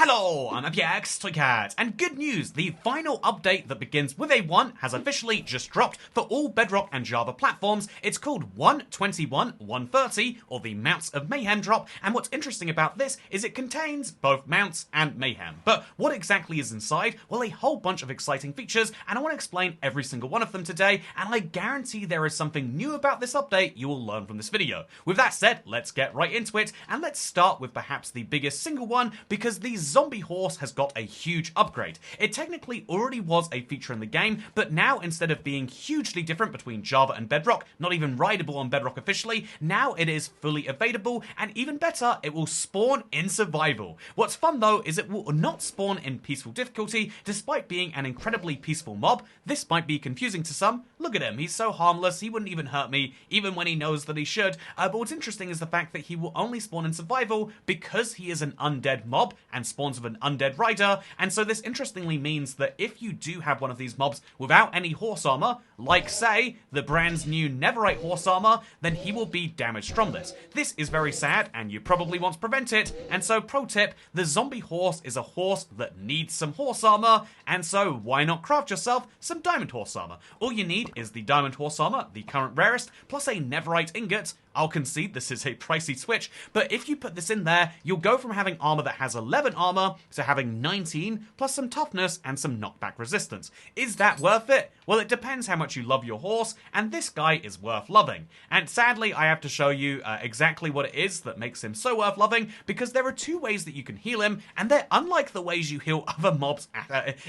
Hello, I'm APX Toycat, and good news, the final update that begins with a 1 has officially just dropped for all Bedrock and Java platforms. It's called 1.21.130, or the Mounts of Mayhem drop, and what's interesting about this is it contains both Mounts and Mayhem. But what exactly is inside? Well, a whole bunch of exciting features, and I want to explain every single one of them today, and I guarantee there is something new about this update you will learn from this video. With that said, let's get right into it, and let's start with perhaps the biggest single one, because the zombie horse has got a huge upgrade. It technically already was a feature in the game, but now instead of being hugely different between Java and Bedrock, not even rideable on Bedrock officially, now it is fully evadable, and even better, it will spawn in survival. What's fun though is it will not spawn in peaceful difficulty, despite being an incredibly peaceful mob. This might be confusing to some. Look at him, he's so harmless, he wouldn't even hurt me, even when he knows that he should. But what's interesting is the fact that he will only spawn in survival because he is an undead mob, and spawns with an undead rider, and so this interestingly means that if you do have one of these mobs without any horse armor, like say, the brand new Netherite horse armor, then he will be damaged from this. This is very sad, and you probably want to prevent it, and so pro tip, the zombie horse is a horse that needs some horse armor, and so why not craft yourself some diamond horse armor? All you need is the diamond horse armor, the current rarest, plus a Netherite ingot. I'll concede this is a pricey switch, but if you put this in there, you'll go from having armor that has 11 armor to having 19, plus some toughness and some knockback resistance. Is that worth it? Well, it depends how much you love your horse, and this guy is worth loving. And sadly, I have to show you exactly what it is that makes him so worth loving, because there are two ways that you can heal him, and they're unlike the ways you heal other mobs.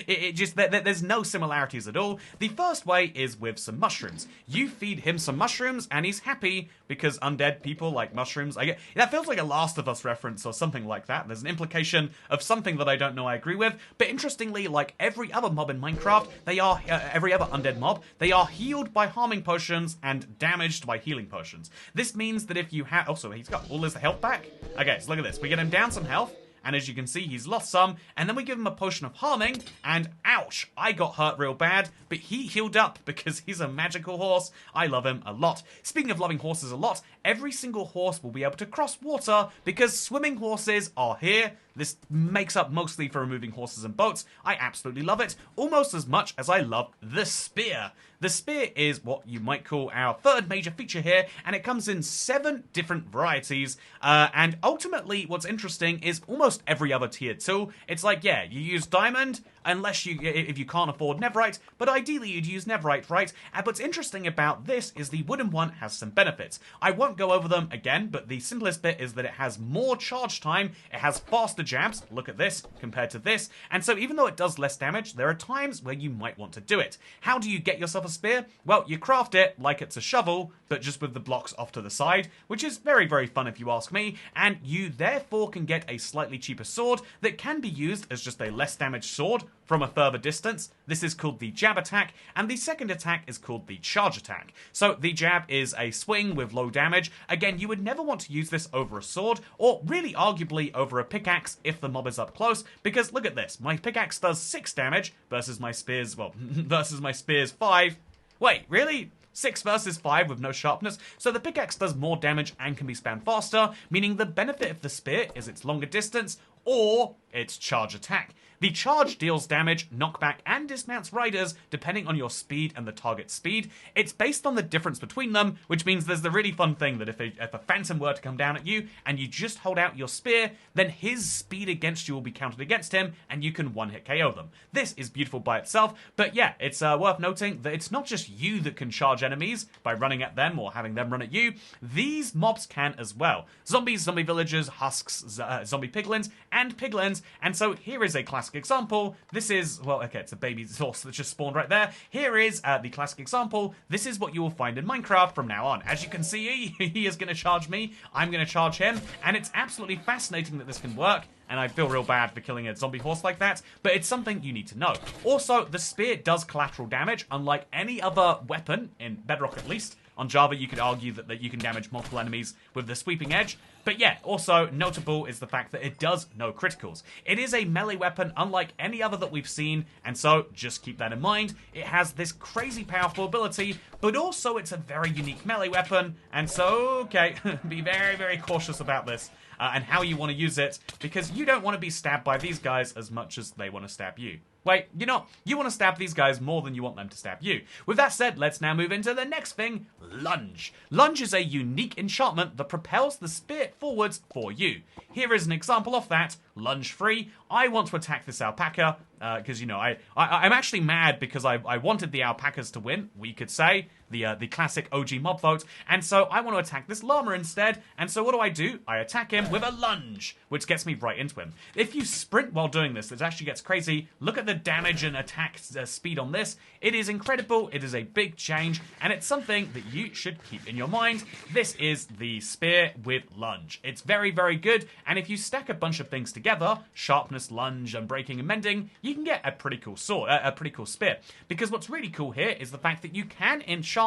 There's no similarities at all. The first way is with some mushrooms. You feed him some mushrooms, and he's happy, because undead people like mushrooms. That feels like a Last of Us reference or something like that. There's an implication of something that I don't know I agree with, but interestingly, like every other mob in Minecraft, they are, every other undead mob, they are healed by harming potions and damaged by healing potions. This means that if you have, also he's got all his health back. Okay, so look at this, we get him down some health, and as you can see, he's lost some, and then we give him a potion of harming, and ouch, I got hurt real bad, but he healed up because he's a magical horse. I love him a lot. Speaking of loving horses a lot, every single horse will be able to cross water because swimming horses are here. This makes up mostly for removing horses and boats. I absolutely love it, almost as much as I love the spear. The spear is what you might call our third major feature here, and it comes in 7 different varieties, and ultimately what's interesting is almost every other tier tool. It's like, yeah, you use diamond, unless if you can't afford Netherite, but ideally you'd use Netherite, right? And what's interesting about this is the wooden one has some benefits. I won't go over them again, but the simplest bit is that it has more charge time, it has faster jabs, look at this, compared to this, and so even though it does less damage, there are times where you might want to do it. How do you get yourself a spear? Well, you craft it like it's a shovel, but just with the blocks off to the side, which is very, very fun if you ask me, and you therefore can get a slightly cheaper sword that can be used as just a less damaged sword from a further distance. This is called the jab attack, and the second attack is called the charge attack. So the jab is a swing with low damage. Again, you would never want to use this over a sword, or really arguably over a pickaxe if the mob is up close, because look at this, my pickaxe does 6 damage versus my spear's, well, versus my spear's 5. Wait, really? 6 versus 5 with no sharpness, so the pickaxe does more damage and can be spammed faster, meaning the benefit of the spear is its longer distance, or its charge attack. The charge deals damage, knockback, and dismounts riders depending on your speed and the target's speed. It's based on the difference between them, which means there's the really fun thing that if a phantom were to come down at you and you just hold out your spear, then his speed against you will be counted against him and you can one-hit KO them. This is beautiful by itself, but yeah, it's worth noting that it's not just you that can charge enemies by running at them or having them run at you. These mobs can as well. Zombies, zombie villagers, husks, zombie piglins, and piglins, and so here is a classic example. This is, well, okay, it's a baby horse that just spawned right there. Here is the classic example. This is what you will find in Minecraft from now on. As you can see, he is going to charge me, I'm going to charge him, and it's absolutely fascinating that this can work, and I feel real bad for killing a zombie horse like that, but it's something you need to know. Also, the spear does collateral damage, unlike any other weapon, in Bedrock at least. On Java, you could argue that you can damage multiple enemies with the sweeping edge. But yeah, also notable is the fact that it does no criticals. It is a melee weapon unlike any other that we've seen, and so just keep that in mind. It has this crazy powerful ability, but also it's a very unique melee weapon, and so, okay, be very, very cautious about this. and how you want to use it, because you don't want to be stabbed by these guys as much as they want to stab you. Wait, you know, you want to stab these guys more than you want them to stab you. With that said, let's now move into the next thing, Lunge. Lunge is a unique enchantment that propels the spear forwards for you. Here is an example of that, Lunge free. I want to attack this alpaca, because, you know, I'm actually mad because I wanted the alpacas to win, we could say, the classic OG mob vote, and so I want to attack this llama instead, and so what do? I attack him with a lunge, which gets me right into him. If you sprint while doing this, it actually gets crazy. Look at the damage and attack speed on this. It is incredible, it is a big change, and it's something that you should keep in your mind. This is the spear with lunge. It's very, very good, and if you stack a bunch of things together, sharpness, lunge, and breaking and mending, you can get a pretty cool sword, a pretty cool spear. Because what's really cool here is the fact that you can enchant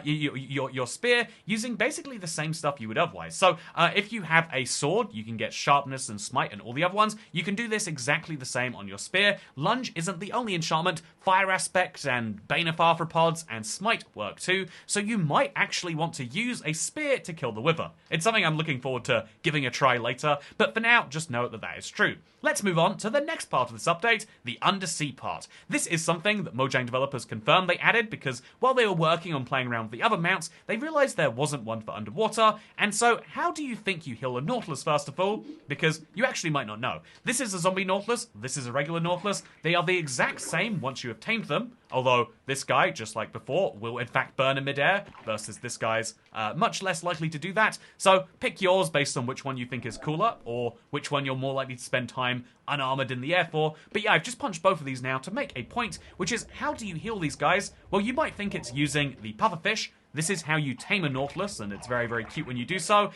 your spear using basically the same stuff you would otherwise. So if you have a sword, you can get sharpness and smite and all the other ones. You can do this exactly the same on your spear. Lunge isn't the only enchantment. Fire aspect and Bane of Arthropods and smite work too. So you might actually want to use a spear to kill the wither. It's something I'm looking forward to giving a try later. But for now, just know that that is true. Let's move on to the next part of this update, the undersea part. This is something that Mojang developers confirmed they added because while they were working on playing around with the other mounts, they realized there wasn't one for underwater. And so how do you think you heal a Nautilus first of all? Because you actually might not know. This is a zombie Nautilus, this is a regular Nautilus. They are the exact same once you have tamed them. Although this guy, just like before, will in fact burn in midair, versus this guy's much less likely to do that. So pick yours based on which one you think is cooler, or which one you're more likely to spend time unarmored in the air for. But yeah, I've just punched both of these now to make a point, which is how do you heal these guys? Well, you might think it's using the pufferfish. This is how you tame a Nautilus, and it's very, very cute when you do so.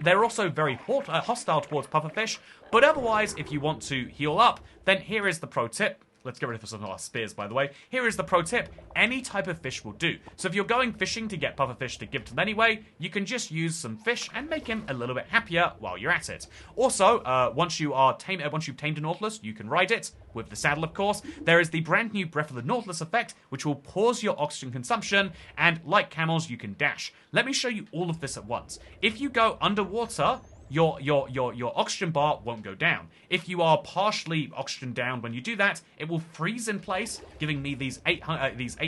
They're also very hostile towards pufferfish, but otherwise, if you want to heal up, then here is the pro tip. Let's get rid of some of our spears, by the way. Here is the pro tip. Any type of fish will do. So if you're going fishing to get pufferfish to give to them anyway, you can just use some fish and make him a little bit happier while you're at it. Also, once you've tamed a Nautilus, you can ride it, with the saddle, of course. There is the brand new Breath of the Nautilus effect, which will pause your oxygen consumption, and like camels, you can dash. Let me show you all of this at once. If you go underwater, your oxygen bar won't go down. If you are partially oxygen down when you do that, it will freeze in place, giving me these 8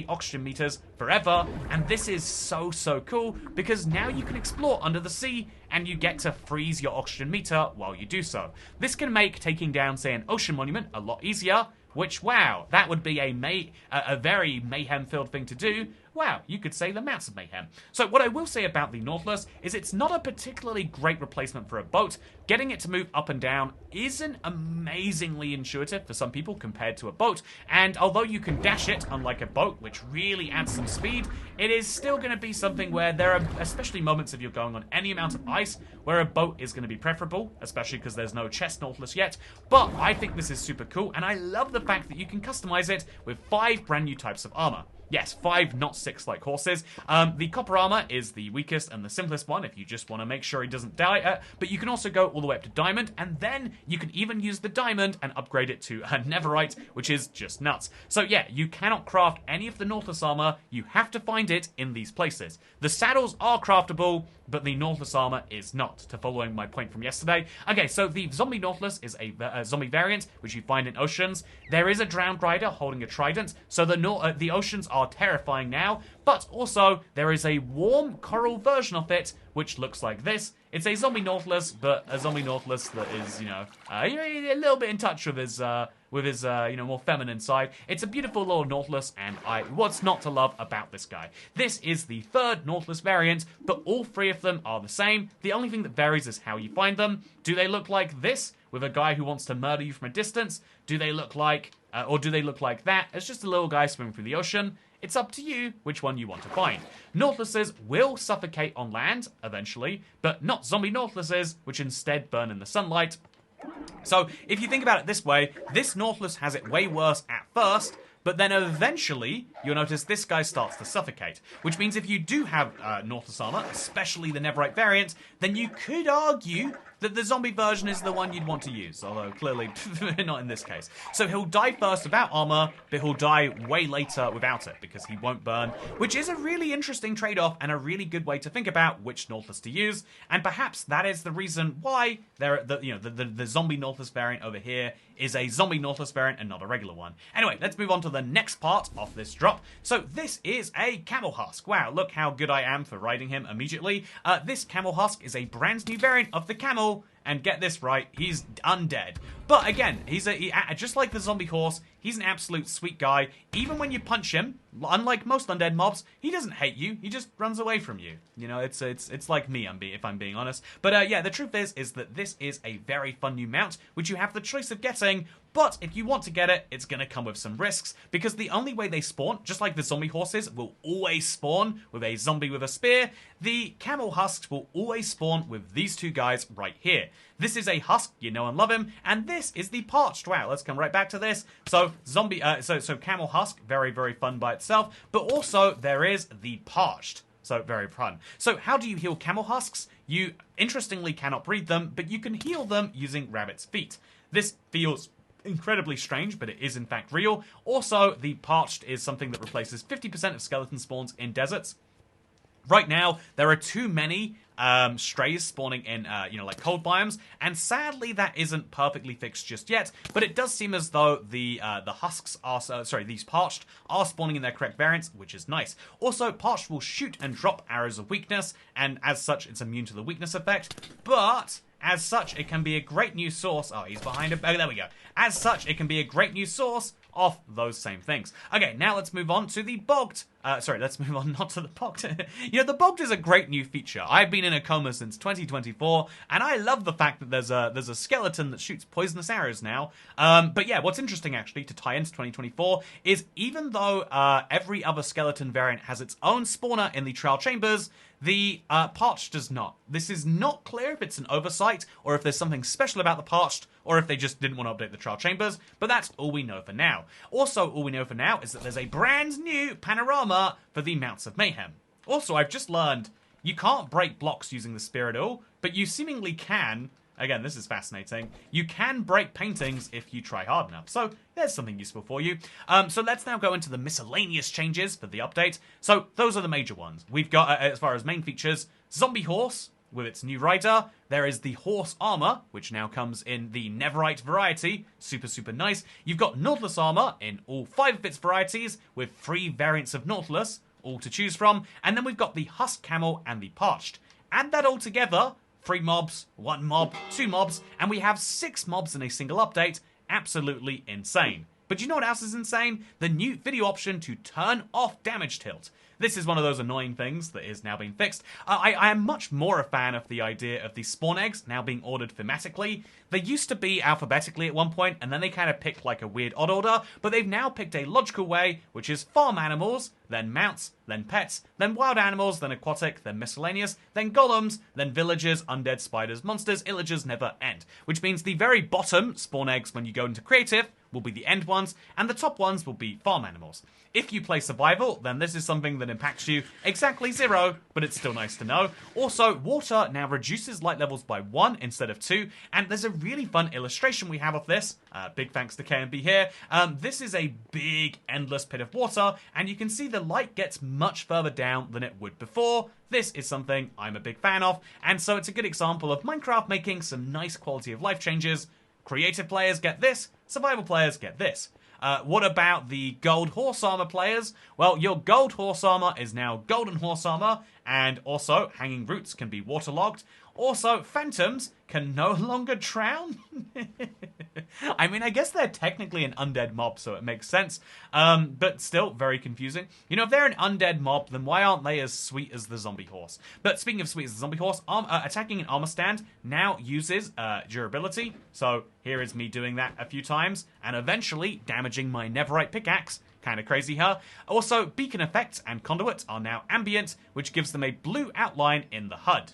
oxygen meters forever. And this is so cool because now you can explore under the sea and you get to freeze your oxygen meter while you do so. This can make taking down, say, an ocean monument a lot easier. Which, wow, that would be a very mayhem-filled thing to do. Wow, you could say the mounts of mayhem. So what I will say about the Nautilus is it's not a particularly great replacement for a boat. Getting it to move up and down isn't amazingly intuitive for some people compared to a boat. And although you can dash it, unlike a boat, which really adds some speed, it is still going to be something where there are especially moments if you're going on any amount of ice where a boat is going to be preferable, especially because there's no chest Nautilus yet. But I think this is super cool, and I love the fact that you can customize it with 5 brand new types of armor. Yes, 5, not 6 like horses. The copper armor is the weakest and the simplest one if you just want to make sure he doesn't die. But you can also go all the way up to diamond, and then you can even use the diamond and upgrade it to a netherite, which is just nuts. So yeah, you cannot craft any of the Nautilus armor. You have to find it in these places. The saddles are craftable, but the Nautilus armor is not, to following my point from yesterday. Okay, so the zombie Nautilus is a zombie variant, which you find in oceans. There is a drowned rider holding a trident, so the oceans are terrifying now, but also there is a warm coral version of it, which looks like this. It's a zombie Nautilus, but a zombie Nautilus that is, you know, a little bit in touch with his more feminine side. It's a beautiful little Nautilus, and what's not to love about this guy? This is the 3rd Nautilus variant, but all 3 of them are the same. The only thing that varies is how you find them. Do they look like this, with a guy who wants to murder you from a distance? Do they look like, or do they look like that? It's just a little guy swimming through the ocean. It's up to you which one you want to find. Nautiluses will suffocate on land, eventually, but not zombie Nautiluses, which instead burn in the sunlight. So, if you think about it this way, this Nautilus has it way worse at first, but then eventually, you'll notice this guy starts to suffocate. Which means if you do have Nautilus armor, especially the Netherite variant, then you could argue The zombie version is the one you'd want to use, although clearly not in this case. So he'll die first without armor, but he'll die way later without it, because he won't burn, which is a really interesting trade-off and a really good way to think about which Nautilus to use, and perhaps that is the reason why the zombie Nautilus variant over here is a zombie Nautilus variant and not a regular one. Anyway, let's move on to the next part of this drop. So this is a Camel Husk. Wow, look how good I am for riding him immediately. This Camel Husk is a brand new variant of the camel, and get this right, he's undead. But again, just like the zombie horse, he's an absolute sweet guy. Even when you punch him, unlike most undead mobs, he doesn't hate you, he just runs away from you. You know, it's like me, if I'm being honest. But yeah, the truth is that this is a very fun new mount, which you have the choice of getting, but if you want to get it, it's going to come with some risks, because the only way they spawn, just like the zombie horses will always spawn with a zombie with a spear, the Camel Husks will always spawn with these two guys right here. This is a Husk, you know and love him, and this is the Parched. Wow, let's come right back to this. So Camel Husk, very, very fun by itself, but also there is the Parched. So very fun. So how do you heal Camel Husks? You, interestingly, cannot breed them, but you can heal them using rabbit's feet. This feels incredibly strange, but it is in fact real. Also, the Parched is something that replaces 50% of skeleton spawns in deserts. Right now, there are too many strays spawning in, like cold biomes, and sadly that isn't perfectly fixed just yet, but it does seem as though the husks are, these Parched are spawning in their correct variants, which is nice. Also, Parched will shoot and drop arrows of weakness, and as such, it's immune to the weakness effect, but as such, it can be a great new source. Oh, he's behind it. Oh, there we go. As such, it can be a great new source of those same things. Okay, now let's move on to the Bogged. Let's move on not to the Bogged. The Bogged is a great new feature. I've been in a coma since 2024, and I love the fact that there's a skeleton that shoots poisonous arrows now. But yeah, what's interesting actually to tie into 2024 is even though every other skeleton variant has its own spawner in the trial chambers, the Parched does not. This is not clear if it's an oversight or if there's something special about the Parched or if they just didn't want to update the trial chambers, but that's all we know for now. Also, all we know for now is that there's a brand new Panorama for the Mounts of Mayhem. Also, I've just learned you can't break blocks using the spear at all, but you seemingly can. Again, this is fascinating. You can break paintings if you try hard enough. So there's something useful for you. So let's now go into the miscellaneous changes for the update. So those are the major ones. We've got, as far as main features, Zombie Horse with its new rider. There is the Horse Armour, which now comes in the Netherite variety. Super, super nice. You've got Nautilus Armour in all 5 of its varieties with 3 variants of Nautilus, all to choose from. And then we've got the Husk Camel and the Parched. Add that all together, 3 mobs, 1 mob, 2 mobs, and we have 6 mobs in a single update. Absolutely insane. But you know what else is insane? The new video option to turn off damage tilt. This is one of those annoying things that is now being fixed. I am much more a fan of the idea of the spawn eggs now being ordered thematically. They used to be alphabetically at one point, and then they kind of picked like a weird odd order, but they've now picked a logical way, which is farm animals, then mounts, then pets, then wild animals, then aquatic, then miscellaneous, then golems, then villagers, undead, spiders, monsters, illagers never end. Which means the very bottom spawn eggs when you go into creative will be the end ones, and the top ones will be farm animals. If you play survival, then this is something that impacts you exactly 0, but it's still nice to know. Also, water now reduces light levels by 1 instead of 2, and there's a really fun illustration we have of this. Big thanks to KMB here. This is a big, endless pit of water, and you can see the light gets much further down than it would before. This is something I'm a big fan of, and so it's a good example of Minecraft making some nice quality of life changes. Creative players get this, survival players get this. What about the gold horse armor players? Well, your gold horse armor is now golden horse armor, and also hanging roots can be waterlogged. Also, phantoms can no longer drown. I mean, I guess they're technically an undead mob, so it makes sense. But still, very confusing. You know, if they're an undead mob, then why aren't they as sweet as the zombie horse? But speaking of sweet as the zombie horse, attacking an armor stand now uses durability. So here is me doing that a few times, and eventually damaging my Netherite pickaxe. Kind of crazy, huh? Also, beacon effects and conduits are now ambient, which gives them a blue outline in the HUD.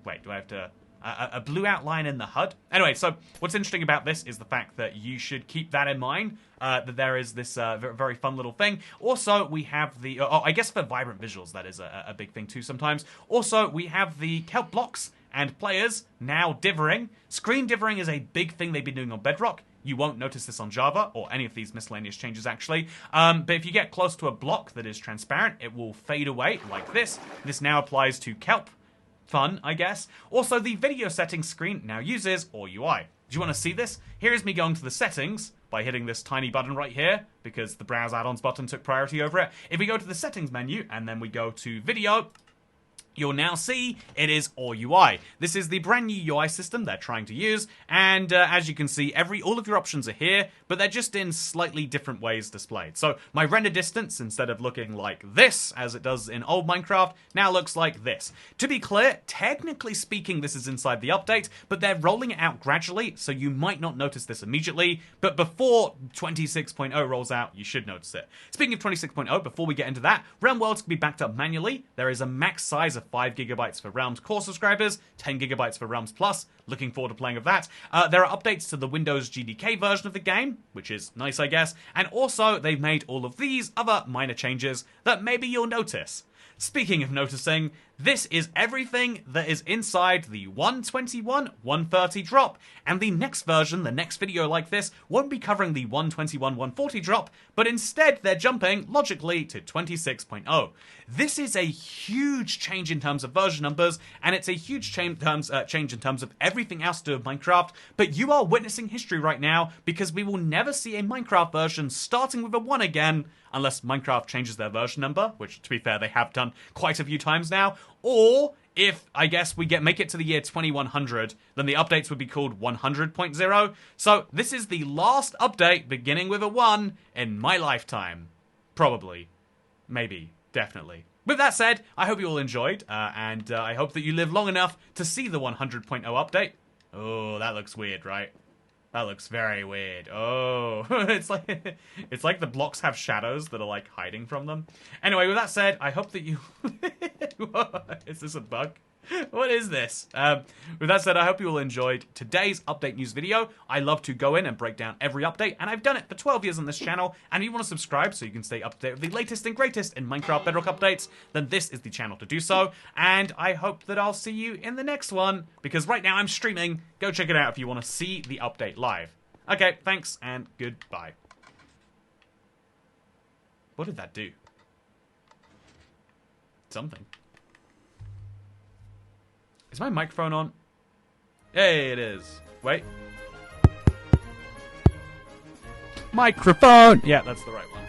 Wait, do I have to... a blue outline in the HUD? Anyway, so what's interesting about this is the fact that you should keep that in mind, that there is this very fun little thing. Also, we have the... I guess for vibrant visuals, that is a big thing too sometimes. Also, we have the kelp blocks and players now divering. Screen divering is a big thing they've been doing on Bedrock. You won't notice this on Java, or any of these miscellaneous changes actually. But if you get close to a block that is transparent, it will fade away like this. This now applies to kelp. Fun, I guess. Also, the video settings screen now uses ORUI. Do you want to see this? Here is me going to the settings by hitting this tiny button right here, because the Browse Add-ons button took priority over it. If we go to the settings menu, and then we go to video, you'll now see it is ORUI. This is the brand new UI system they're trying to use, and as you can see, all of your options are here, but they're just in slightly different ways displayed. So my render distance, instead of looking like this, as it does in old Minecraft, now looks like this. To be clear, technically speaking, this is inside the update, but they're rolling it out gradually, so you might not notice this immediately, but before 26.0 rolls out, you should notice it. Speaking of 26.0, before we get into that, Realm Worlds can be backed up manually. There is a max size of 5 gigabytes for Realms Core subscribers, 10 gigabytes for Realms Plus. Looking forward to playing with that. There are updates to the Windows GDK version of the game, which is nice, I guess. And also, they've made all of these other minor changes that maybe you'll notice. Speaking of noticing, this is everything that is inside the 121.130 drop, and the next version, the next video like this, won't be covering the 121.140 drop, but instead they're jumping, logically, to 26.0. This is a huge change in terms of version numbers, and it's a huge change in terms of everything else to do with Minecraft, but you are witnessing history right now, because we will never see a Minecraft version starting with a 1 again, unless Minecraft changes their version number, which, to be fair, they have done quite a few times now, or if, I guess, we make it to the year 2100, then the updates would be called 100.0. So this is the last update beginning with a 1 in my lifetime. Probably. Maybe. Definitely. With that said, I hope you all enjoyed, and I hope that you live long enough to see the 100.0 update. Oh, that looks weird, right? That looks very weird. Oh, it's like the blocks have shadows that are like hiding from them. Anyway, with that said, I hope that you... Is this a bug? What is this? With that said, I hope you all enjoyed today's update news video. I love to go in and break down every update, and I've done it for 12 years on this channel, and if you want to subscribe so you can stay up to date with the latest and greatest in Minecraft Bedrock updates, then this is the channel to do so, and I hope that I'll see you in the next one, because right now I'm streaming. Go check it out if you want to see the update live. Okay, thanks, and goodbye. What did that do? Something. Is my microphone on? Hey, it is. Wait. Microphone! Yeah, that's the right one.